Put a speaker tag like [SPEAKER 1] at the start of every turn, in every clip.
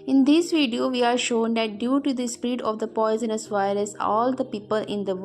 [SPEAKER 1] In this video, we are shown that due to the spread of the poisonous virus, all the people in the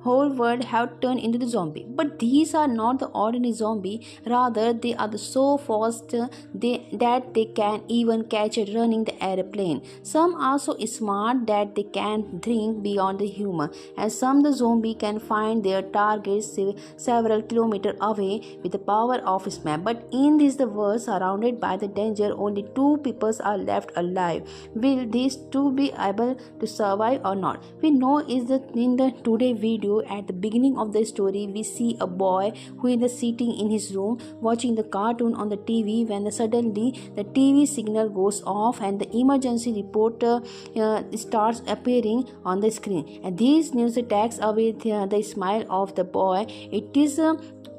[SPEAKER 1] whole world have turned into the zombie. But these are not the ordinary zombie, rather they are so fast that they can even catch it running the airplane. Some are so smart that they can think beyond the human, and some the zombie can find their targets several kilometers away with the power of his map. But in this the world surrounded by the danger, only two people are left alive. Will these two be able to survive or not? We know is that in the today video, at the beginning of the story, we see a boy who is sitting in his room watching the cartoon on the TV when suddenly the TV signal goes off and the emergency reporter starts appearing on the screen. And this news takes away the smile of the boy. It is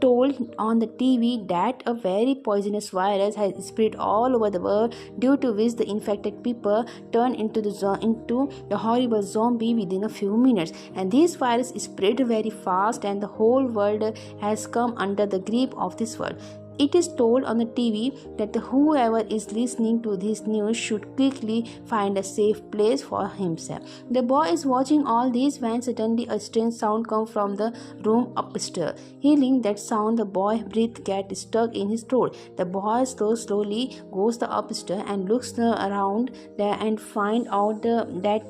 [SPEAKER 1] told on the TV that a very poisonous virus has spread all over the world, due to which the infected people turn into the horrible zombie within a few minutes. And this virus spread very fast, and the whole world has come under the grip of this world. It is told on the TV that whoever is listening to this news should quickly find a safe place for himself. The boy is watching all this when suddenly a strange sound comes from the room upstairs. Hearing that sound, the boy's breath gets stuck in his throat. The boy slowly goes upstairs and looks around there and find out that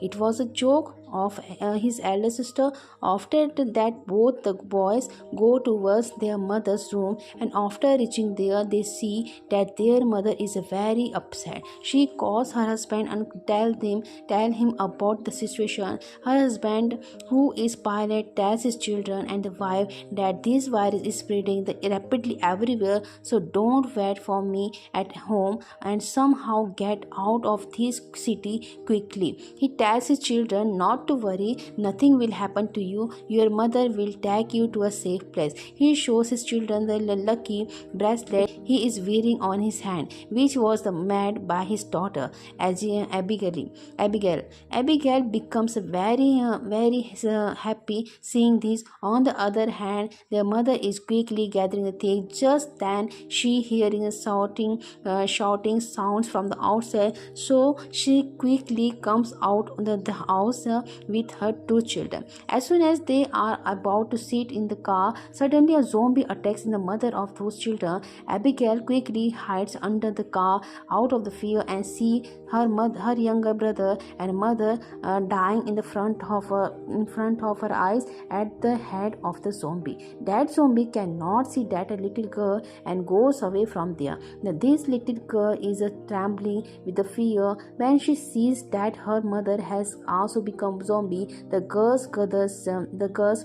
[SPEAKER 1] it was a joke of his elder sister. After that, both the boys go towards their mother's room, and after reaching there, they see that their mother is very upset. She calls her husband and tell him about the situation. Her husband, who is pilot, tells his children and the wife that this virus is spreading rapidly everywhere, so don't wait for me at home and somehow get out of this city quickly. He tells his children not to worry, nothing will happen to you. Your mother will take you to a safe place. He shows his children the lucky bracelet he is wearing on his hand, which was made by his daughter Abigail. Abigail becomes very happy seeing this. On the other hand, their mother is quickly gathering the things. Just then, she hearing a shouting sounds from the outside, so she quickly comes out of the house with her two children. As soon as they are about to sit in the car, suddenly a zombie attacks the mother of those children. Abigail quickly hides under the car out of the fear and see her younger brother and mother dying in front of her eyes at the head of the zombie. That zombie cannot see that little girl and goes away from there. Now, this little girl is trembling with the fear when she sees that her mother has also become zombie. The girl's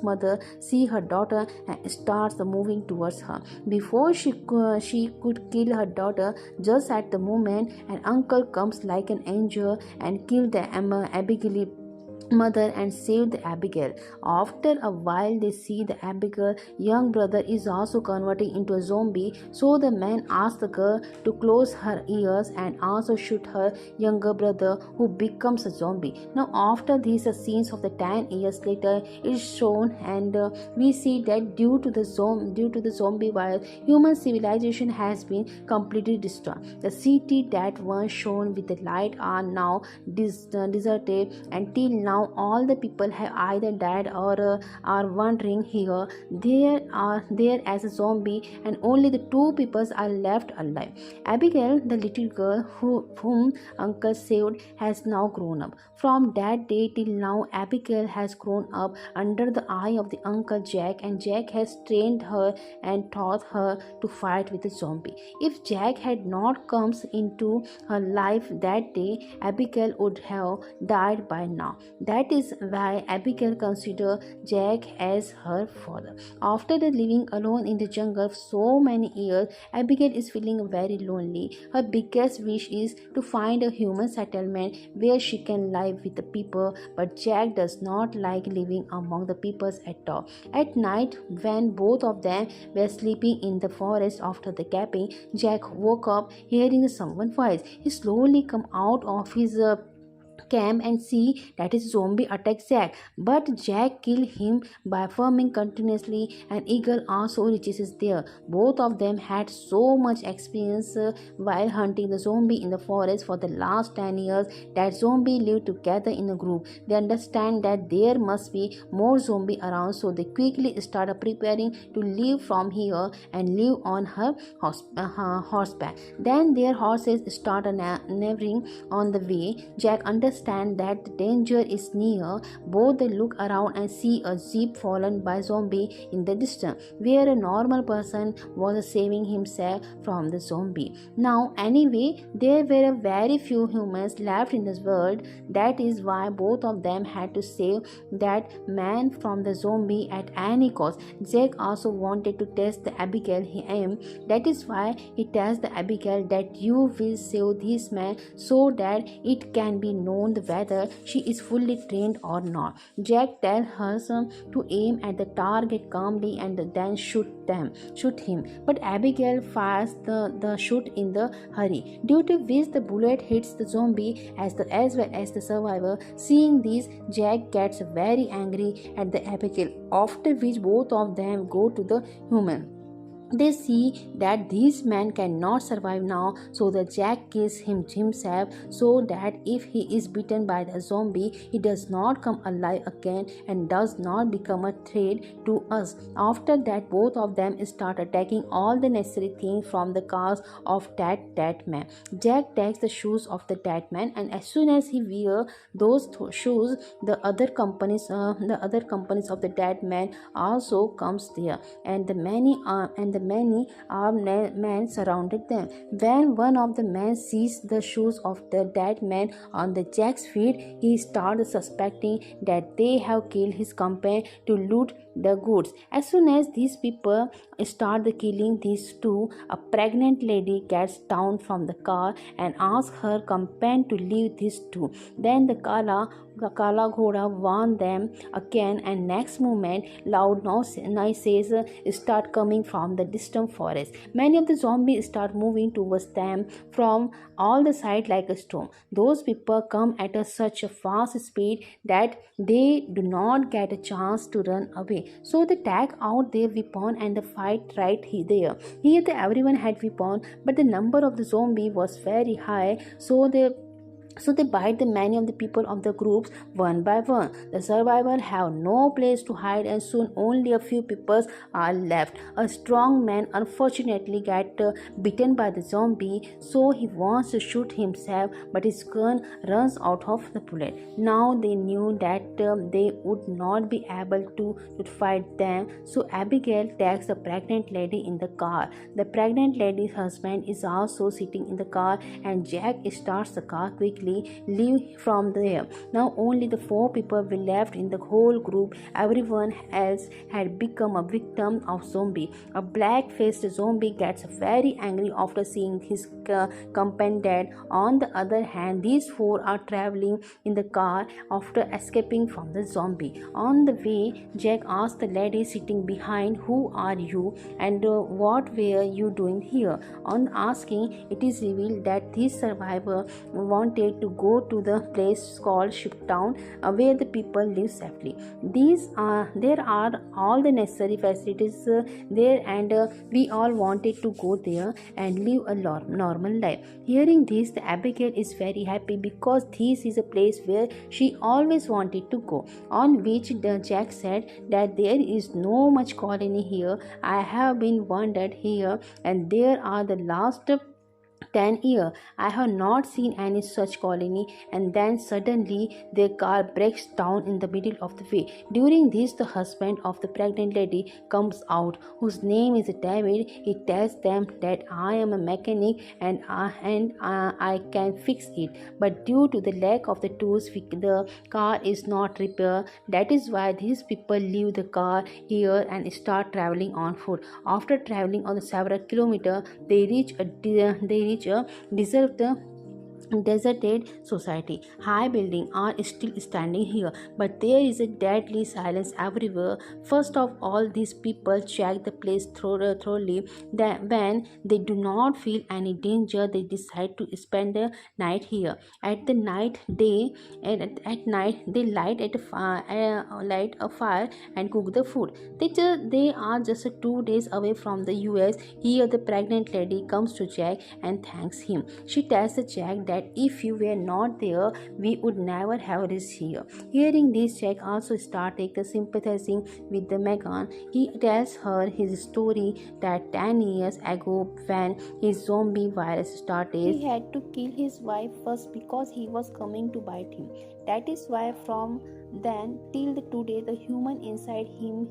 [SPEAKER 1] mother see her daughter and starts moving towards her. Before she could kill her daughter, just at the moment an uncle comes like an angel and kills the Abigail mother and saved the Abigail. After a while, they see the Abigail young brother is also converting into a zombie, so the man asks the girl to close her ears and also shoot her younger brother, who becomes a zombie. Now after these scenes of the 10 years later is shown, and we see that due to the zombie virus, human civilization has been completely destroyed. The city that once shone with the light are now deserted. Until now, all the people have either died or are wandering here there as a zombie, and only the two people are left alive. Abigail, the little girl whom uncle saved, has now grown up. From that day till now, Abigail has grown up under the eye of the uncle Jack, and Jack has trained her and taught her to fight with the zombie. If Jack had not come into her life that day, Abigail would have died by now. That is why Abigail considers Jack as her father. After living alone in the jungle for so many years, Abigail is feeling very lonely. Her biggest wish is to find a human settlement where she can live with the people, but Jack does not like living among the people at all. At night, when both of them were sleeping in the forest after the camping, Jack woke up hearing someone's voice. He slowly came out of his camp and see that his zombie attacks Jack, but Jack kills him by farming continuously, and Eagle also reaches there. Both of them had so much experience while hunting the zombie in the forest for the last 10 years that zombie live together in a group. They understand that there must be more zombie around, so they quickly start preparing to leave from here and live on her horseback. Then their horses start neighboring on the way. Jack understands that the danger is near. Both they look around and see a jeep fallen by zombie in the distance, where a normal person was saving himself from the zombie. Now, anyway, there were very few humans left in this world. That is why both of them had to save that man from the zombie at any cost. Jack also wanted to test the Abigail him. That is why he tells the Abigail that you will save this man so that it can be known whether she is fully trained or not. Jack tells her to aim at the target calmly and then shoot him. But Abigail fires the shot in the hurry, due to which the bullet hits the zombie as well as the survivor. Seeing this, Jack gets very angry at the Abigail, after which both of them go to the human. They see that this man cannot survive now, so the Jack kills himself so that if he is bitten by the zombie, he does not come alive again and does not become a threat to us. After that, both of them start attacking all the necessary things from the cars of that dead man. Jack takes the shoes of the dead man, and as soon as he wears those shoes, the other companies of the dead man also comes there, and the many armed men surrounded them. When one of the men sees the shoes of the dead man on the Jack's feet, he starts suspecting that they have killed his companion to loot the goods. As soon as these people start killing these two, a pregnant lady gets down from the car and asks her companion to leave these two. Then the Kala Ghoda warns them again, and next moment loud noises start coming from the distant forest. Many of the zombies start moving towards them from all the sides like a storm. Those people come at such a fast speed that they do not get a chance to run away. So they take out their weapon and the fight right there. Here everyone had weapon, but the number of the zombie was very high, so they bite the many of the people of the groups one by one. The survivors have no place to hide, and soon only a few people are left. A strong man unfortunately gets bitten by the zombie, so he wants to shoot himself, but his gun runs out of the bullet. Now they knew that they would not be able to fight them, so Abigail takes the pregnant lady in the car. The pregnant lady's husband is also sitting in the car, and Jack starts the car quickly leave from there. Now only the 4 people were left in the whole group. Everyone else had become a victim of zombie. A black-faced zombie gets very angry after seeing his companion dead. On the other hand, these 4 are traveling in the car after escaping from the zombie. On the way, Jack asks the lady sitting behind, "Who are you and what were you doing here?" On asking, it is revealed that this survivor wanted to go to the place called Shiptown, where the people live safely. There are all the necessary facilities there, and we all wanted to go there and live a normal life. Hearing this, the Abigail is very happy because this is a place where she always wanted to go. On which the Jack said that there is no much colony here. I have been wandered here, and there are the last 10 years. I have not seen any such colony. And then suddenly their car breaks down in the middle of the way. During this, the husband of the pregnant lady comes out, whose name is David. He tells them that I am a mechanic and I can fix it. But due to the lack of the tools, the car is not repaired. That is why these people leave the car here and start traveling on foot. After traveling on several kilometers, they reach a desert deserted society. High buildings are still standing here, but there is a deadly silence everywhere. First of all, these people check the place thoroughly. Then, when they do not feel any danger, they decide to spend the night here. At the night, at night they light a fire and cook the food. They are just 2 days away from the U.S. Here, the pregnant lady comes to Jack and thanks him. She tells Jack that if you were not there, we would never have reached here. Hearing this, Jack also started sympathizing with the Megan. He tells her his story that 10 years ago, when his zombie virus started, he had to kill his wife first because he was coming to bite him. That is why from then till today, the human inside him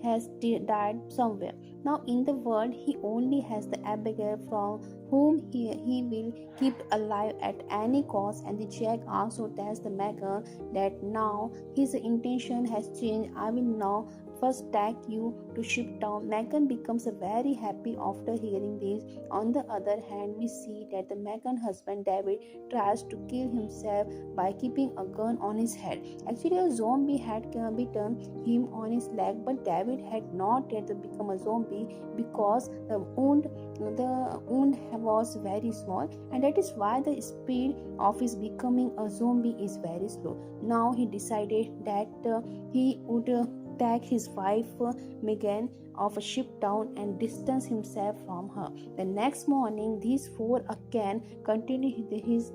[SPEAKER 1] has died somewhere. Now in the world, he only has the Abigail from whom he will keep alive at any cost. And the Jack also tells the Megan that now his intention has changed. I will now first take you to Shiptown. Megan becomes very happy after hearing this. On the other hand, we see that the Megan husband David tries to kill himself by keeping a gun on his head. Actually, a zombie had bitten him on his leg, but David had not yet become a zombie because the wound was very small, and that is why the speed of his becoming a zombie is very slow. Now he decided that he would take his wife Megan of a Shiptown and distance himself from her. The next morning, these four again continued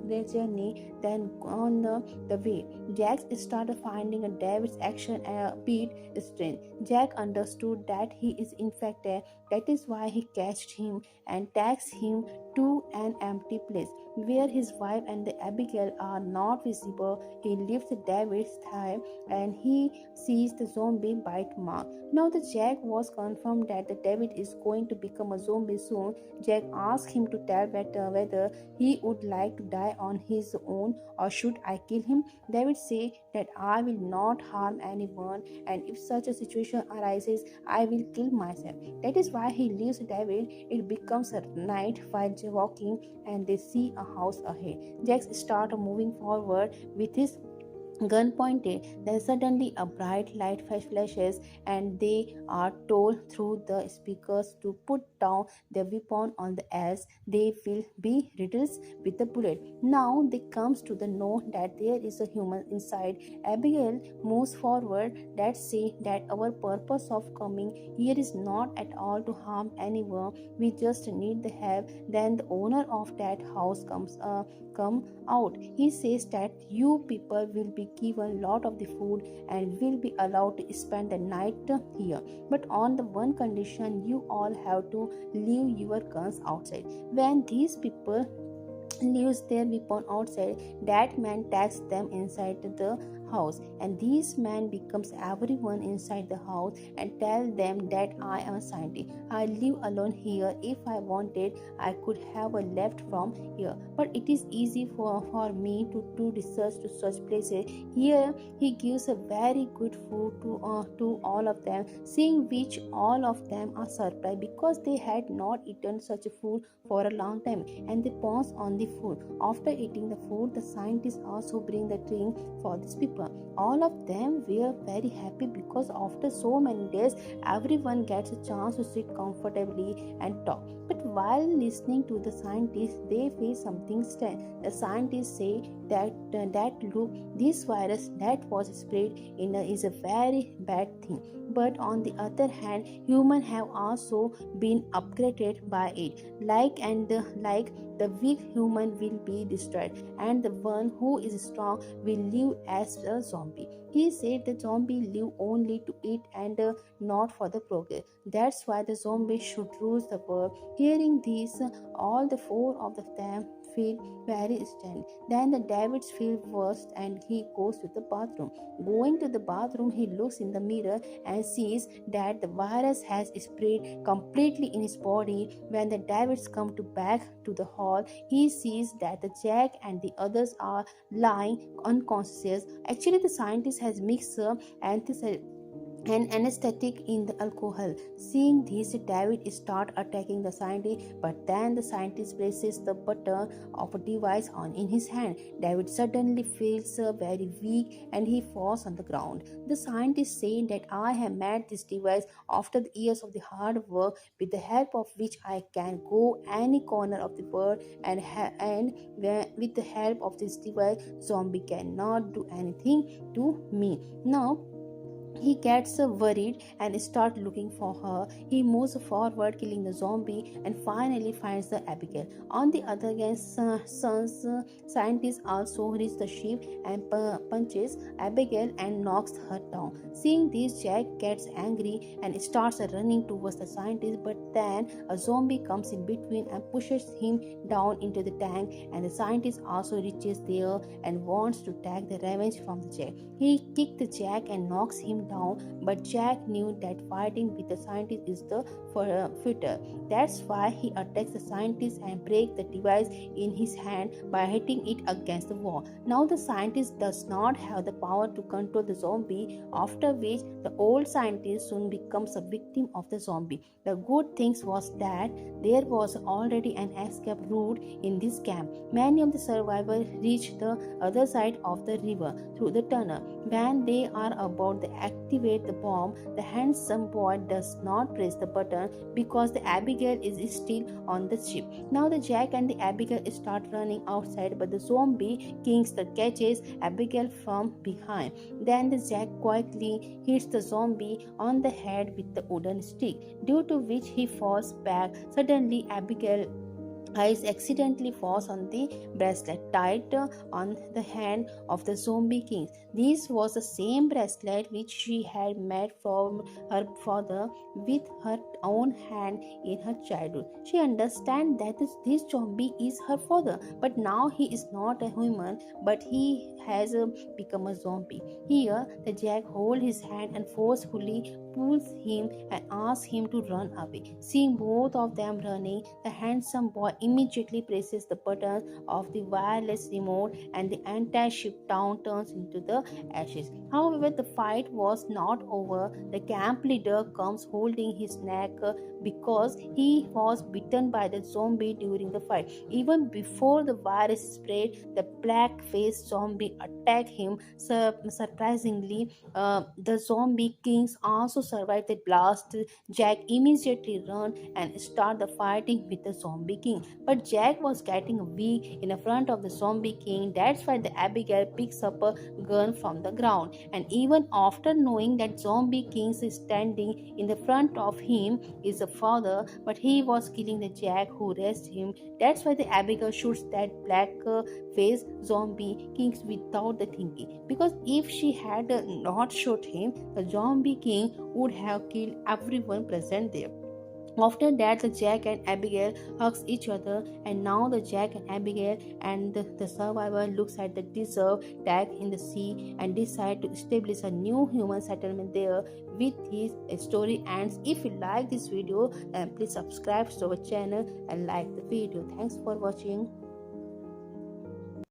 [SPEAKER 1] their journey. Then on the way, Jack started finding a David's action a bit strange. Jack understood that he is infected. That is why he catched him and takes him to an empty place where his wife and the Abigail are not visible. He lifts David's thigh and he sees the zombie bite mark. Now the Jack was confirmed that the David is going to become a zombie soon. Jack asked him to tell whether he would like to die on his own or should I kill him. David said that I will not harm anyone, and if such a situation arises, I will kill myself. That is why he leaves David. It becomes a night while walking and they see a house ahead. Jack starts moving forward with his gun pointed. Then suddenly a bright light flashes and they are told through the speakers to put down their weapon on the edge. They will be riddled with the bullet. Now they comes to the know that there is a human inside. Abigail moves forward. That say that our purpose of coming here is not at all to harm anyone. We just need the help. Then the owner of that house come out. He says that you people will be given lot of the food and will be allowed to spend the night here, but on the one condition, you all have to leave your guns outside. When these people leaves their weapon outside, that man takes them inside the house, and this man becomes everyone inside the house and tell them that I am a scientist. I live alone here. If I wanted, I could have left from here, but it is easy for me to do research to such places. Here he gives a very good food to all of them, seeing which all of them are surprised because they had not eaten such food for a long time, and they pause on the food. After eating the food, the scientists also bring the drink for these people. All of them were very happy because after so many days, everyone gets a chance to sit comfortably and talk. But while listening to the scientists, they face something strange. The scientists say that look, this virus that was spread is a very bad thing. But on the other hand, humans have also been upgraded by it. Like the weak human will be destroyed, and the one who is strong will live as a zombie. He said the zombie live only to eat and not for the progress. That's why the zombie should rule the world. Hearing this, all the four of them feel very strange. Then the David feels worse and he goes to the bathroom. Going to the bathroom, he looks in the mirror and sees that the virus has spread completely in his body. When the Davids come back to the hall, he sees that the Jack and the others are lying unconscious. Actually, the scientist has mixed and anesthetic in the alcohol. Seeing this, David starts attacking the scientist, but then the scientist presses the button of a device on in his hand. David suddenly feels very weak and he falls on the ground. The scientist says that I have made this device after the years of the hard work, with the help of which I can go any corner of the world, with the help of this device, zombie cannot do anything to me. Now he gets worried and starts looking for her. He moves forward, killing the zombie, and finally finds the Abigail. On the other hand, scientist also reaches the ship and punches Abigail and knocks her down. Seeing this, Jack gets angry and starts running towards the scientist, but then a zombie comes in between and pushes him down into the tank, and the scientist also reaches there and wants to take the revenge from the Jack. He kicks the Jack and knocks him down, but Jack knew that fighting with the scientist is the fitter. That's why he attacks the scientist and breaks the device in his hand by hitting it against the wall. Now the scientist does not have the power to control the zombie, after which the old scientist soon becomes a victim of the zombie. The good thing was that there was already an escape route in this camp. Many of the survivors reach the other side of the river through the tunnel. When they are about to activate the bomb, the handsome boy does not press the button because the Abigail is still on the ship. Now the Jack and the Abigail start running outside, but the zombie kings catches Abigail from behind. Then the Jack quietly hits the zombie on the head with the wooden stick, due to which he falls back. Suddenly Abigail eyes accidentally falls on the bracelet tied on the hand of the zombie king. This was the same bracelet which she had made from her father with her own hand in her childhood. She understands that this zombie is her father, but now he is not a human, but he has become a zombie. Here, the Jack holds his hand and forcefully pulls him and asks him to run away. Seeing both of them running, the handsome boy immediately presses the button of the wireless remote and the entire ship town turns into the ashes. However, the fight was not over. The camp leader comes holding his neck because he was bitten by the zombie during the fight. Even before the virus spread, the black-faced zombie attacked him. Surprisingly, the zombie kings also survived the blast. Jack immediately ran and started the fighting with the zombie king, but Jack was getting weak in front of the zombie king. That's why the Abigail picks up a gun from the ground, and even after knowing that zombie king is standing in the front of him is the father, but he was killing the Jack who raised him. That's why the Abigail shoots that black face zombie king without the thinking, because if she had not shot him, the zombie king would have killed everyone present there. After that, the Jack and Abigail hugs each other, and now the Jack and Abigail and the survivor looks at the deserted Deák in the sea and decide to establish a new human settlement there. With his story ends. If you like this video, then please subscribe to our channel and like the video. Thanks for watching.